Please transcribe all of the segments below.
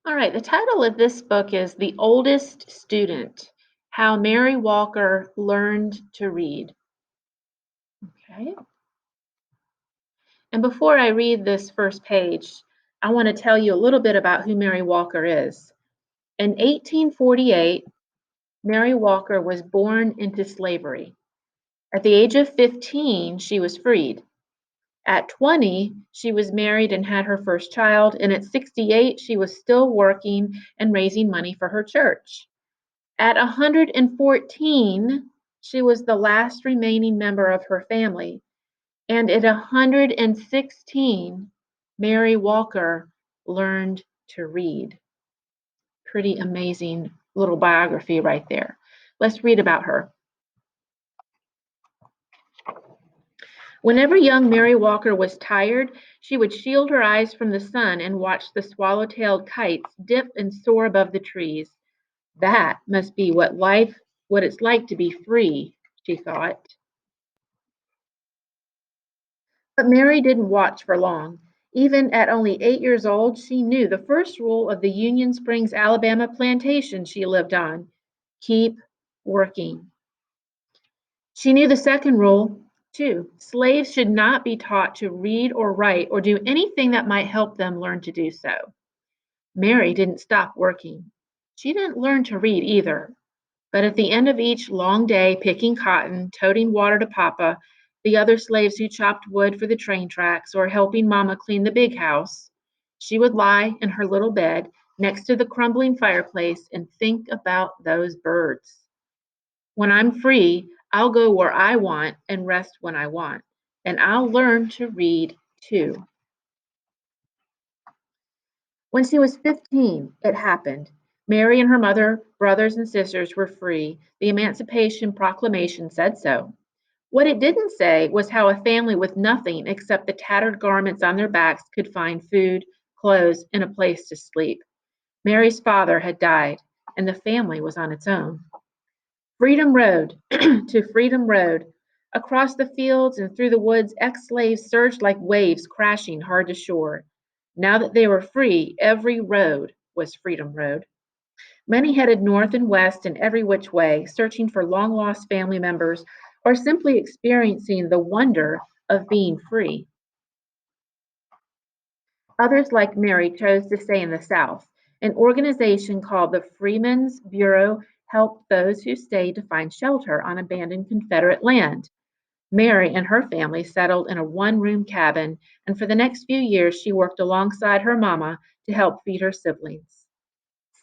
All right, the title of this book is The Oldest Student: How Mary Walker Learned to Read. Okay. And before I read this first page, I want to tell you a little bit about who Mary Walker is. In 1848, Mary Walker was born into slavery. At the age of 15, she was freed. At 20, she was married and had her first child, and at 68, she was still working and raising money for her church. At 114, she was the last remaining member of her family, and at 116, Mary Walker learned to read. Pretty amazing little biography right there. Let's read about her. Whenever young Mary Walker was tired, she would shield her eyes from the sun and watch the swallow-tailed kites dip and soar above the trees. That must be what it's like to be free, she thought. But Mary didn't watch for long. Even at only 8 years old, she knew the first rule of the Union Springs, Alabama plantation she lived on: keep working. She knew the second rule, too. Slaves should not be taught to read or write or do anything that might help them learn to do so. Mary didn't stop working. She didn't learn to read either. But at the end of each long day picking cotton, toting water to Papa, the other slaves who chopped wood for the train tracks, or helping Mama clean the big house, she would lie in her little bed next to the crumbling fireplace and think about those birds. When I'm free, I'll go where I want and rest when I want, and I'll learn to read too. When she was 15, it happened. Mary and her mother, brothers, and sisters were free. The Emancipation Proclamation said so. What it didn't say was how a family with nothing except the tattered garments on their backs could find food, clothes, and a place to sleep. Mary's father had died, and the family was on its own. Freedom Road to Freedom Road. Across the fields and through the woods, ex slaves surged like waves crashing hard to shore. Now that they were free, every road was Freedom Road. Many headed north and west and every which way, searching for long lost family members or simply experiencing the wonder of being free. Others, like Mary, chose to stay in the South. An organization called the Freedmen's Bureau helped those who stayed to find shelter on abandoned Confederate land. Mary and her family settled in a one-room cabin, and for the next few years she worked alongside her mama to help feed her siblings.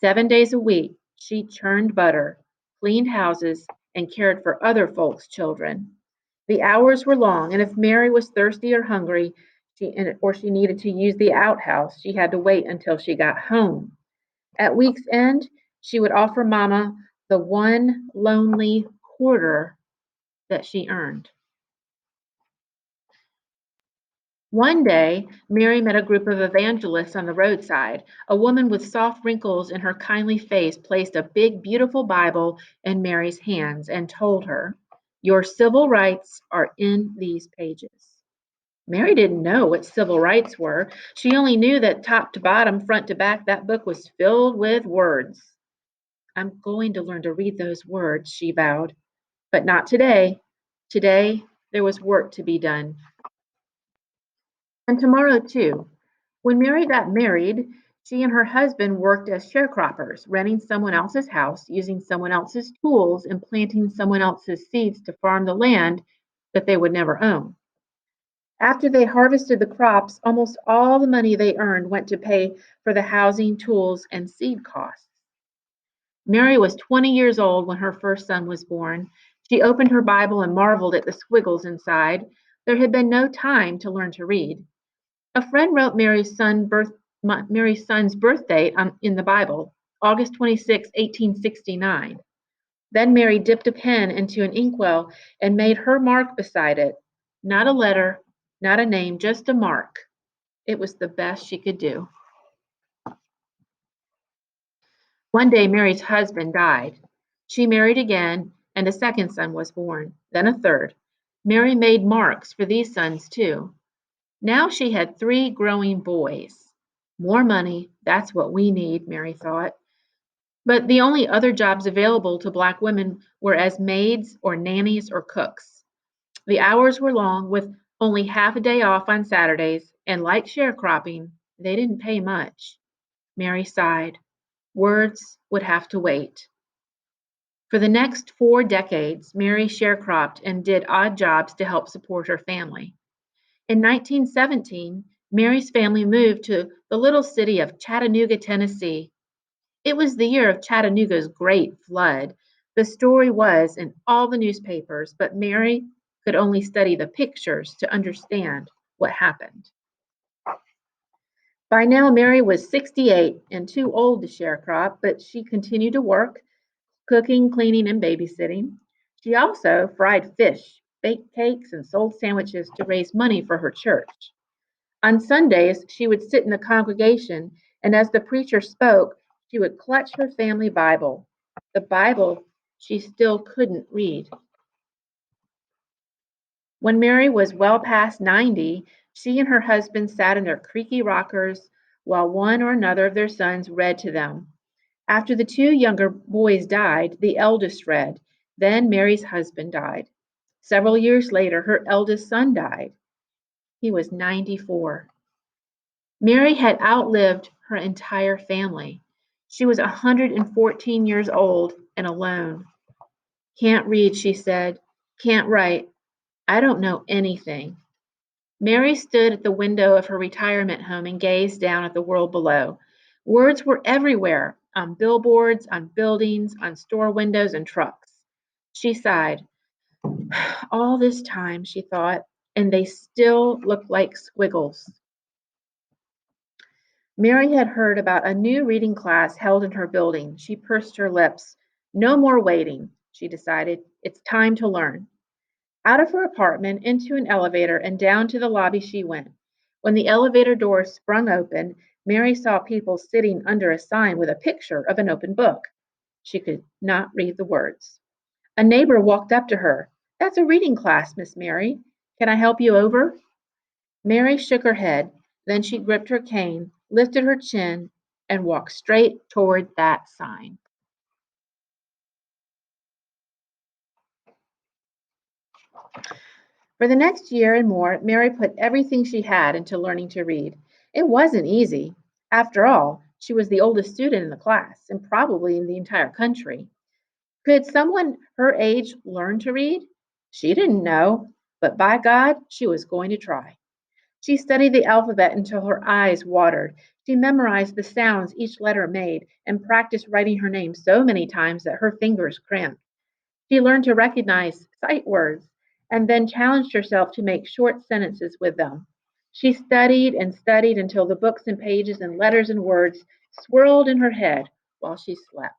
7 days a week, she churned butter, cleaned houses, and cared for other folks' children. The hours were long, and if Mary was thirsty or hungry, or she needed to use the outhouse, she had to wait until she got home. At week's end, she would offer Mama the one lonely quarter that she earned. One day, Mary met a group of evangelists on the roadside. A woman with soft wrinkles in her kindly face placed a big, beautiful Bible in Mary's hands and told her, "Your civil rights are in these pages." Mary didn't know what civil rights were. She only knew that top to bottom, front to back, that book was filled with words. "I'm going to learn to read those words," she vowed. But not today. Today, there was work to be done. And tomorrow, too. When Mary got married, she and her husband worked as sharecroppers, renting someone else's house, using someone else's tools, and planting someone else's seeds to farm the land that they would never own. After they harvested the crops, almost all the money they earned went to pay for the housing, tools, and seed costs. Mary was 20 years old when her first son was born. She opened her Bible and marveled at the squiggles inside. There had been no time to learn to read. A friend wrote Mary's son's birth date in the Bible, August 26, 1869. Then Mary dipped a pen into an inkwell and made her mark beside it. Not a letter, not a name, just a mark. It was the best she could do. One day, Mary's husband died. She married again, and a second son was born, then a third. Mary made marks for these sons too. Now she had three growing boys. More money, that's what we need, Mary thought. But the only other jobs available to Black women were as maids or nannies or cooks. The hours were long, with only half a day off on Saturdays, and like sharecropping, they didn't pay much. Mary sighed. Words would have to wait. For the next 4 decades, Mary sharecropped and did odd jobs to help support her family. In 1917, Mary's family moved to the little city of Chattanooga, Tennessee. It was the year of Chattanooga's great flood. The story was in all the newspapers, but Mary could only study the pictures to understand what happened. By now, Mary was 68 and too old to sharecrop, but she continued to work, cooking, cleaning, and babysitting. She also fried fish, baked cakes, and sold sandwiches to raise money for her church. On Sundays, she would sit in the congregation, and as the preacher spoke, she would clutch her family Bible, the Bible she still couldn't read. When Mary was well past 90, she and her husband sat in their creaky rockers while one or another of their sons read to them. After the two younger boys died, the eldest read. Then Mary's husband died. Several years later, her eldest son died. He was 94. Mary had outlived her entire family. She was 114 years old and alone. Can't read, she said. Can't write. I don't know anything. Mary stood at the window of her retirement home and gazed down at the world below. Words were everywhere, on billboards, on buildings, on store windows and trucks. She sighed. All this time, she thought, and they still look like squiggles. Mary had heard about a new reading class held in her building. She pursed her lips. No more waiting, she decided. It's time to learn. Out of her apartment, into an elevator, and down to the lobby she went. When the elevator doors sprung open, Mary saw people sitting under a sign with a picture of an open book. She could not read the words. A neighbor walked up to her. That's a reading class, Miss Mary. Can I help you over? Mary shook her head. Then she gripped her cane, lifted her chin, and walked straight toward that sign. For the next year and more, Mary put everything she had into learning to read. It wasn't easy. After all, she was the oldest student in the class and probably in the entire country. Could someone her age learn to read? She didn't know, but by God, she was going to try. She studied the alphabet until her eyes watered. She memorized the sounds each letter made and practiced writing her name so many times that her fingers cramped. She learned to recognize sight words and then challenged herself to make short sentences with them. She studied and studied until the books and pages and letters and words swirled in her head while she slept.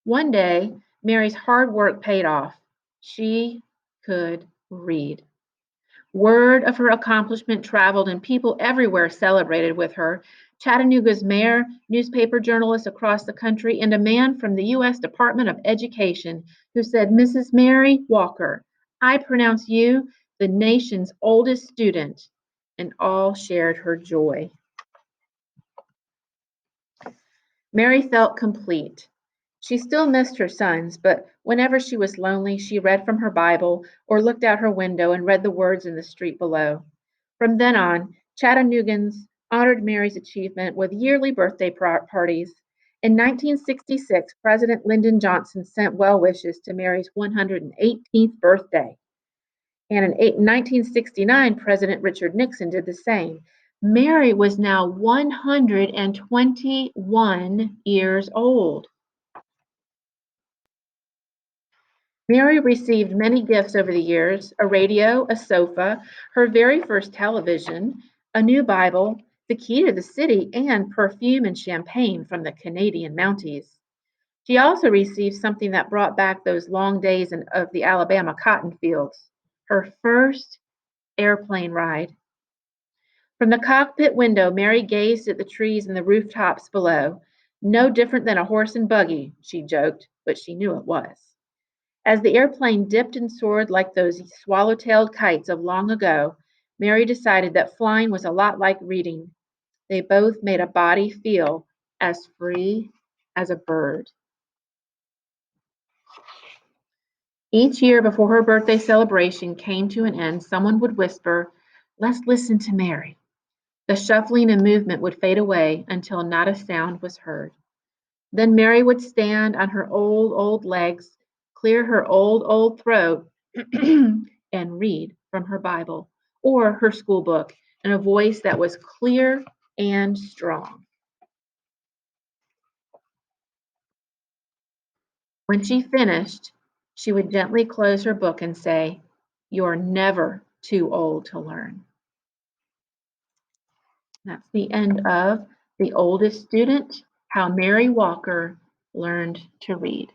One day, Mary's hard work paid off. She could read. Word of her accomplishment traveled, and people everywhere celebrated with her. Chattanooga's mayor, newspaper journalists across the country, and a man from the U.S. Department of Education who said, Mrs. Mary Walker, I pronounce you the nation's oldest student, and all shared her joy. Mary felt complete. She still missed her sons, but whenever she was lonely, she read from her Bible or looked out her window and read the words in the street below. From then on, Chattanoogans honored Mary's achievement with yearly birthday parties. In 1966, President Lyndon Johnson sent well wishes to Mary's 118th birthday. And in 1969, President Richard Nixon did the same. Mary was now 121 years old. Mary received many gifts over the years: a radio, a sofa, her very first television, a new Bible, the key to the city, and perfume and champagne from the Canadian Mounties. She also received something that brought back those long days of the Alabama cotton fields: her first airplane ride. From the cockpit window, Mary gazed at the trees and the rooftops below. No different than a horse and buggy, she joked, but she knew it was. As the airplane dipped and soared like those swallow-tailed kites of long ago, Mary decided that flying was a lot like reading. They both made a body feel as free as a bird. Each year before her birthday celebration came to an end, someone would whisper, "Let's listen to Mary." The shuffling and movement would fade away until not a sound was heard. Then Mary would stand on her old legs, clear her old throat, and read from her Bible or her school book in a voice that was clear and strong. When she finished, she would gently close her book and say, "You're never too old to learn." That's the end of The Oldest Student, How Mary Walker Learned to Read.